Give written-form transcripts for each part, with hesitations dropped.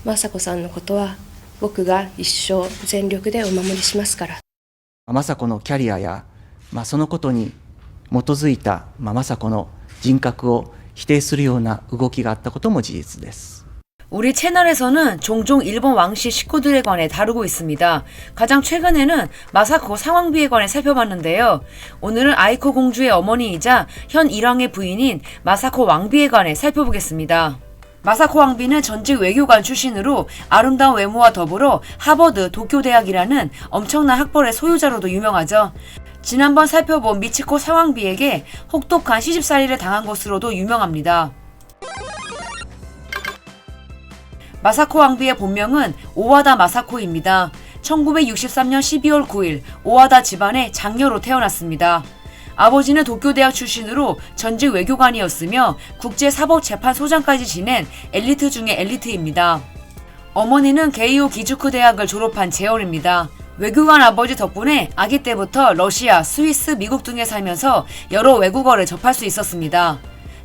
雅子さんのことは僕が一生全力でお守りしますから。雅子のキャリアや、そのことに基づいた、雅子の人格を否定するような動きがあったことも事実です。 우리 채널에서는 종종 일본 왕실 식구들에 관해 다루고 있습니다. 가장 최근에는 마사코 상황비에 관해 살펴봤는데요. 오늘은 아이코 공주의 어머니이자 현 일왕의 부인인 마사코 왕비에 관해 살펴보겠습니다. 마사코 왕비는 전직 외교관 출신으로 아름다운 외모와 더불어 하버드 도쿄대학이라는 엄청난 학벌의 소유자로도 유명하죠. 지난번 살펴본 미치코 사왕비에게 혹독한 시집살이를 당한 것으로도 유명합니다. 마사코 왕비의 본명은 오와다 마사코입니다. 1963년 12월 9일 오와다 집안의 장녀로 태어났습니다. 아버지는 도쿄대학 출신으로 전직 외교관이었으며 국제사법재판소장까지 지낸 엘리트 중의 엘리트입니다. 어머니는 게이오 기주쿠 대학을 졸업한 재원입니다. 외교관 아버지 덕분에 아기 때부터 러시아, 스위스, 미국 등에 살면서 여러 외국어를 접할 수 있었습니다.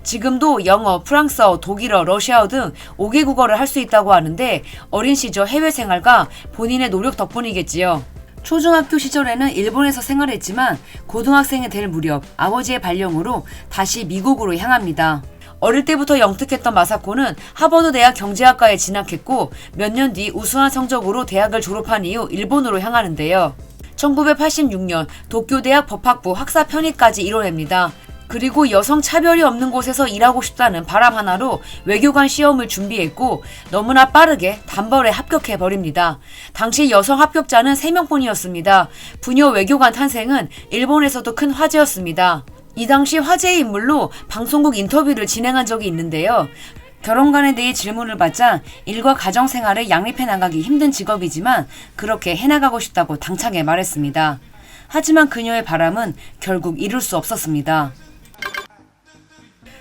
지금도 영어, 프랑스어, 독일어, 러시아어 등 5개 국어를 할 수 있다고 하는데 어린 시절 해외 생활과 본인의 노력 덕분이겠지요. 초중학교 시절에는 일본에서 생활했지만 고등학생이 될 무렵 아버지의 발령으로 다시 미국으로 향합니다. 어릴 때부터 영특했던 마사코는 하버드 대학 경제학과에 진학했고 몇 년 뒤 우수한 성적으로 대학을 졸업한 이후 일본으로 향하는데요. 1986년 도쿄대학 법학부 학사 편입까지 이뤄냅니다. 그리고 여성 차별이 없는 곳에서 일하고 싶다는 바람 하나로 외교관 시험을 준비했고 너무나 빠르게 단벌에 합격해버립니다. 당시 여성 합격자는 3명뿐이었습니다. 부녀 외교관 탄생은 일본에서도 큰 화제였습니다. 이 당시 화제의 인물로 방송국 인터뷰를 진행한 적이 있는데요. 결혼관에 대해 질문을 받자 일과 가정생활을 양립해 나가기 힘든 직업이지만 그렇게 해나가고 싶다고 당차게 말했습니다. 하지만 그녀의 바람은 결국 이룰 수 없었습니다.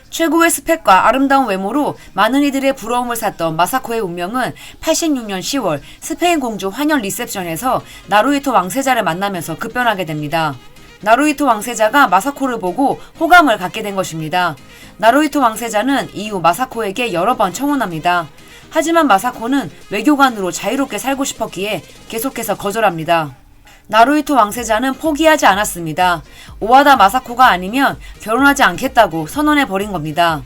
최고의 스펙과 아름다운 외모로 많은 이들의 부러움을 샀던 마사코의 운명은 86년 10월 스페인 공주 환영 리셉션에서 나루히토 왕세자를 만나면서 급변하게 됩니다. 나루히토 왕세자가 마사코를 보고 호감을 갖게 된 것입니다. 나루히토 왕세자는 이후 마사코에게 여러 번 청혼합니다. 하지만 마사코는 외교관으로 자유롭게 살고 싶었기에 계속해서 거절합니다. 나루히토 왕세자는 포기하지 않았습니다. 오와다 마사코가 아니면 결혼하지 않겠다고 선언해버린 겁니다.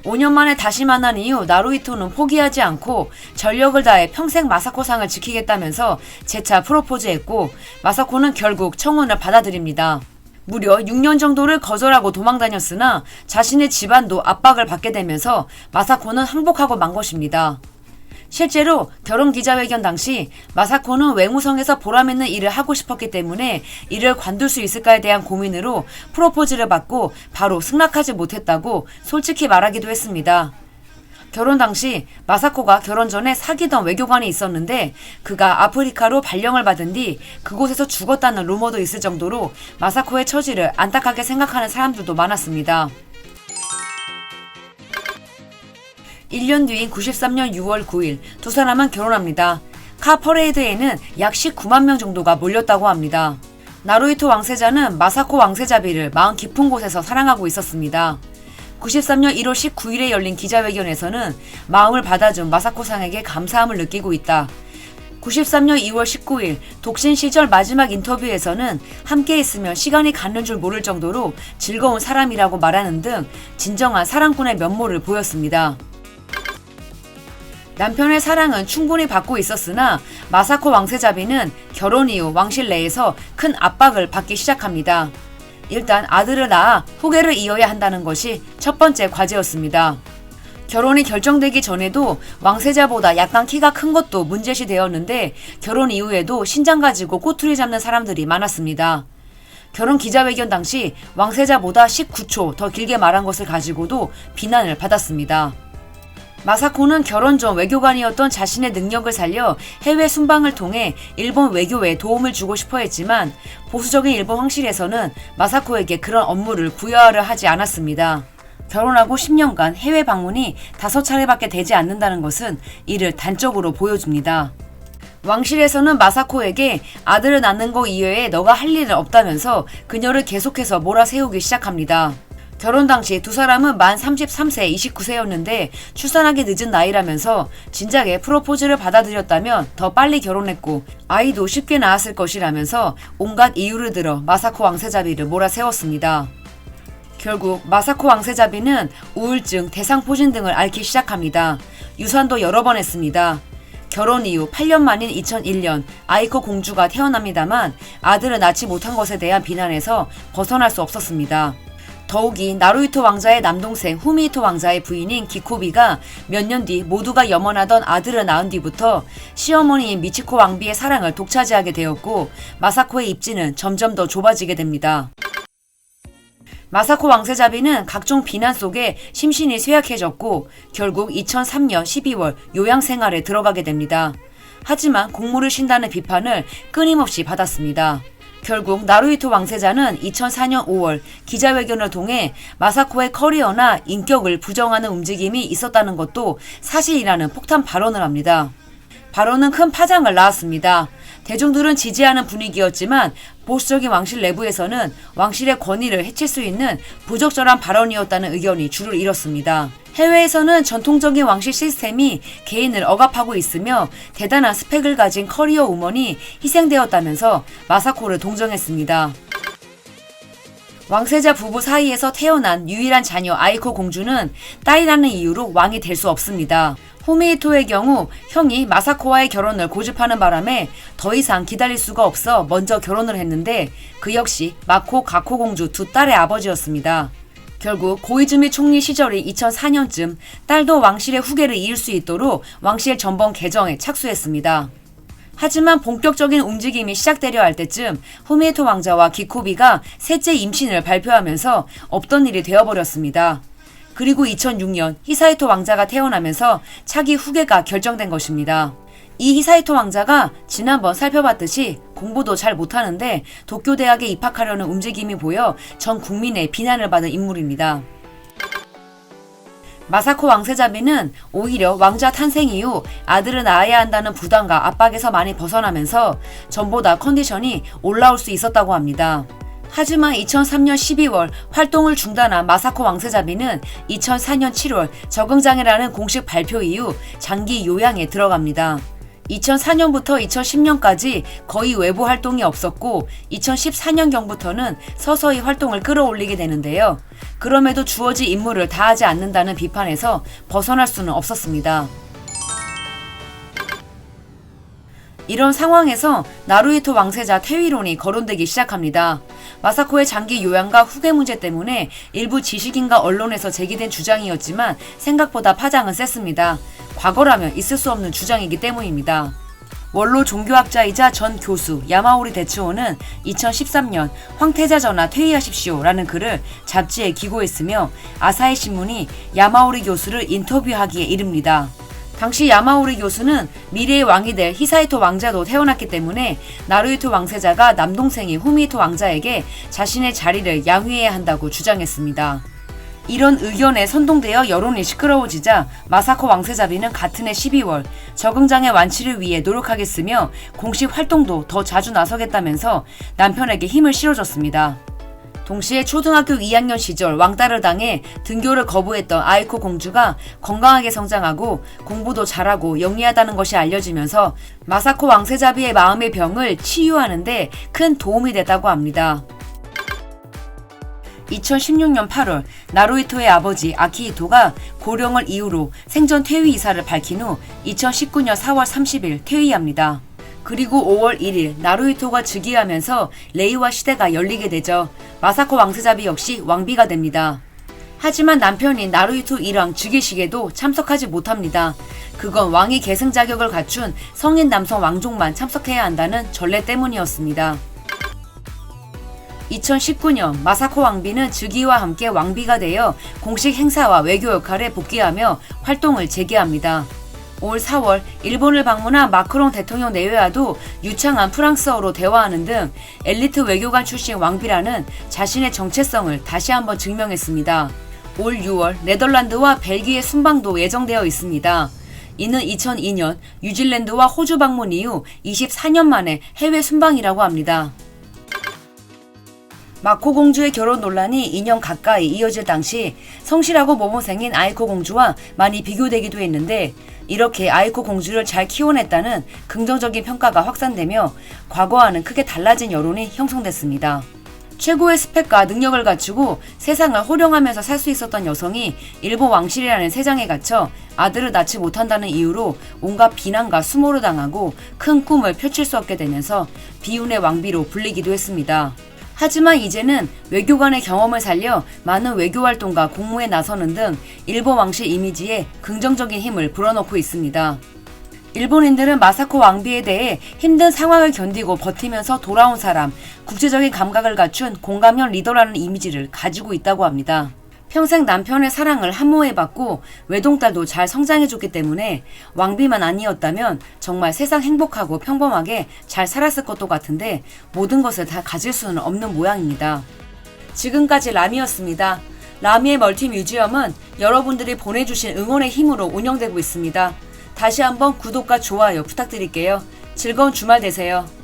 5년 만에 다시 만난 이후 나루히토는 포기하지 않고 전력을 다해 평생 마사코상을 지키겠다면서 재차 프로포즈했고 마사코는 결국 청혼을 받아들입니다. 무려 6년 정도를 거절하고 도망다녔으나 자신의 집안도 압박을 받게 되면서 마사코는 항복하고 만 것입니다. 실제로 결혼 기자회견 당시 마사코는 외무성에서 보람있는 일을 하고 싶었기 때문에 이를 관둘 수 있을까에 대한 고민으로 프로포즈를 받고 바로 승낙하지 못했다고 솔직히 말하기도 했습니다. 결혼 당시 마사코가 결혼 전에 사귀던 외교관이 있었는데 그가 아프리카로 발령을 받은 뒤 그곳에서 죽었다는 루머도 있을 정도로 마사코의 처지를 안타깝게 생각하는 사람들도 많았습니다. 1년 뒤인 93년 6월 9일 두 사람은 결혼합니다. 카 퍼레이드에는 약 19만 명 정도가 몰렸다고 합니다. 나루히토 왕세자는 마사코 왕세자비를 마음 깊은 곳에서 사랑하고 있었습니다. 93년 1월 19일에 열린 기자회견에서는 마음을 받아준 마사코상에게 감사함을 느끼고 있다. 93년 2월 19일 독신 시절 마지막 인터뷰에서는 함께 있으면 시간이 가는 줄 모를 정도로 즐거운 사람이라고 말하는 등 진정한 사랑꾼의 면모를 보였습니다. 남편의 사랑은 충분히 받고 있었으나 마사코 왕세자비는 결혼 이후 왕실 내에서 큰 압박을 받기 시작합니다. 일단 아들을 낳아 후계를 이어야 한다는 것이 첫 번째 과제였습니다. 결혼이 결정되기 전에도 왕세자보다 약간 키가 큰 것도 문제시 되었는데 결혼 이후에도 신장 가지고 꼬투리 잡는 사람들이 많았습니다. 결혼 기자회견 당시 왕세자보다 19초 더 길게 말한 것을 가지고도 비난을 받았습니다. 마사코는 결혼 전 외교관이었던 자신의 능력을 살려 해외 순방을 통해 일본 외교에 도움을 주고 싶어 했지만 보수적인 일본 황실에서는 마사코에게 그런 업무를 부여하려 하지 않았습니다. 결혼하고 10년간 해외 방문이 5차례밖에 되지 않는다는 것은 이를 단적으로 보여줍니다. 왕실에서는 마사코에게 아들을 낳는 거 이외에 너가 할 일은 없다면서 그녀를 계속해서 몰아세우기 시작합니다. 결혼 당시 두 사람은 만 33세, 29세였는데 출산하기 늦은 나이라면서 진작에 프로포즈를 받아들였다면 더 빨리 결혼했고 아이도 쉽게 낳았을 것이라면서 온갖 이유를 들어 마사코 왕세자비를 몰아세웠습니다. 결국 마사코 왕세자비는 우울증, 대상포진 등을 앓기 시작합니다. 유산도 여러 번 했습니다. 결혼 이후 8년 만인 2001년 아이코 공주가 태어납니다만 아들을 낳지 못한 것에 대한 비난에서 벗어날 수 없었습니다. 더욱이 나루히토 왕자의 남동생 후미히토 왕자의 부인인 기코비가 몇 년 뒤 모두가 염원하던 아들을 낳은 뒤부터 시어머니인 미치코 왕비의 사랑을 독차지하게 되었고 마사코의 입지는 점점 더 좁아지게 됩니다. 마사코 왕세자비는 각종 비난 속에 심신이 쇠약해졌고 결국 2003년 12월 요양생활에 들어가게 됩니다. 하지만 공무를 쉰다는 비판을 끊임없이 받았습니다. 결국 나루히토 왕세자는 2004년 5월 기자회견을 통해 마사코의 커리어나 인격을 부정하는 움직임이 있었다는 것도 사실이라는 폭탄 발언을 합니다. 발언은 큰 파장을 낳았습니다. 대중들은 지지하는 분위기였지만 보수적인 왕실 내부에서는 왕실의 권위를 해칠 수 있는 부적절한 발언이었다는 의견이 줄을 이뤘습니다. 해외에서는 전통적인 왕실 시스템이 개인을 억압하고 있으며 대단한 스펙을 가진 커리어 우먼이 희생되었다면서 마사코를 동정했습니다. 왕세자 부부 사이에서 태어난 유일한 자녀 아이코 공주는 딸이라는 이유로 왕이 될 수 없습니다. 후미히토의 경우 형이 마사코와의 결혼을 고집하는 바람에 더 이상 기다릴 수가 없어 먼저 결혼을 했는데 그 역시 마코 가코 공주 두 딸의 아버지였습니다. 결국 고이즈미 총리 시절인 2004년쯤 딸도 왕실의 후계를 이을 수 있도록 왕실 전번 개정에 착수했습니다. 하지만 본격적인 움직임이 시작되려 할 때쯤 후미히토 왕자와 기코비가 셋째 임신을 발표하면서 없던 일이 되어버렸습니다. 그리고 2006년 히사히토 왕자가 태어나면서 차기 후계가 결정된 것입니다. 이 히사히토 왕자가 지난번 살펴봤듯이 공부도 잘 못하는데 도쿄대학에 입학하려는 움직임이 보여 전 국민의 비난을 받은 인물입니다. 마사코 왕세자비는 오히려 왕자 탄생 이후 아들을 낳아야 한다는 부담과 압박에서 많이 벗어나면서 전보다 컨디션이 올라올 수 있었다고 합니다. 하지만 2003년 12월 활동을 중단한 마사코 왕세자비는 2004년 7월 적응장애라는 공식 발표 이후 장기 요양에 들어갑니다. 2004년부터 2010년까지 거의 외부 활동이 없었고 2014년경부터는 서서히 활동을 끌어올리게 되는데요. 그럼에도 주어진 임무를 다하지 않는다는 비판에서 벗어날 수는 없었습니다. 이런 상황에서 나루히토 왕세자 퇴위론이 거론되기 시작합니다. 마사코의 장기 요양과 후계 문제 때문에 일부 지식인과 언론에서 제기된 주장이었지만 생각보다 파장은 셌습니다. 과거라면 있을 수 없는 주장이기 때문입니다. 원로 종교학자이자 전 교수 야마오리 데츠오는 2013년 황태자 전하 퇴위하십시오 라는 글을 잡지에 기고했으며 아사히 신문이 야마오리 교수를 인터뷰하기에 이릅니다. 당시 야마오리 교수는 미래의 왕이 될 히사히토 왕자도 태어났기 때문에 나루히토 왕세자가 남동생인 후미히토 왕자에게 자신의 자리를 양위해야 한다고 주장했습니다. 이런 의견에 선동되어 여론이 시끄러워지자 마사코 왕세자비는 같은 해 12월 적응장애 완치를 위해 노력하겠으며 공식 활동도 더 자주 나서겠다면서 남편에게 힘을 실어줬습니다. 동시에 초등학교 2학년 시절 왕따를 당해 등교를 거부했던 아이코 공주가 건강하게 성장하고 공부도 잘하고 영리하다는 것이 알려지면서 마사코 왕세자비의 마음의 병을 치유하는 데 큰 도움이 됐다고 합니다. 2016년 8월 나루히토의 아버지 아키히토가 고령을 이유로 생전 퇴위 이사를 밝힌 후 2019년 4월 30일 퇴위합니다. 그리고 5월 1일 나루히토가 즉위하면서 레이와 시대가 열리게 되죠. 마사코 왕세자비 역시 왕비가 됩니다. 하지만 남편인 나루히토 일왕 즉위식에도 참석하지 못합니다. 그건 왕위 계승 자격을 갖춘 성인 남성 왕족만 참석해야 한다는 전례 때문이었습니다. 2019년 마사코 왕비는 즉위와 함께 왕비가 되어 공식 행사와 외교 역할에 복귀하며 활동을 재개합니다. 올 4월 일본을 방문한 마크롱 대통령 내외와도 유창한 프랑스어로 대화하는 등 엘리트 외교관 출신 왕비라는 자신의 정체성을 다시 한번 증명했습니다. 올 6월 네덜란드와 벨기에 순방도 예정되어 있습니다. 이는 2002년 뉴질랜드와 호주 방문 이후 24년 만에 해외 순방이라고 합니다. 마코 공주의 결혼 논란이 2년 가까이 이어질 당시 성실하고 모범생인 아이코 공주와 많이 비교되기도 했는데 이렇게 아이코 공주를 잘 키워냈다는 긍정적인 평가가 확산되며 과거와는 크게 달라진 여론이 형성됐습니다. 최고의 스펙과 능력을 갖추고 세상을 호령하면서 살 수 있었던 여성이 일본 왕실이라는 세장에 갇혀 아들을 낳지 못한다는 이유로 온갖 비난과 수모를 당하고 큰 꿈을 펼칠 수 없게 되면서 비운의 왕비로 불리기도 했습니다. 하지만 이제는 외교관의 경험을 살려 많은 외교 활동과 공무에 나서는 등 일본 왕실 이미지에 긍정적인 힘을 불어넣고 있습니다. 일본인들은 마사코 왕비에 대해 힘든 상황을 견디고 버티면서 돌아온 사람, 국제적인 감각을 갖춘 공감형 리더라는 이미지를 가지고 있다고 합니다. 평생 남편의 사랑을 함호해받고 외동딸도 잘 성장해줬기 때문에 왕비만 아니었다면 정말 세상 행복하고 평범하게 잘 살았을 것도 같은데 모든 것을 다 가질 수는 없는 모양입니다. 지금까지 라미였습니다. 라미의 멀티뮤지엄은 여러분들이 보내주신 응원의 힘으로 운영되고 있습니다. 다시 한번 구독과 좋아요 부탁드릴게요. 즐거운 주말 되세요.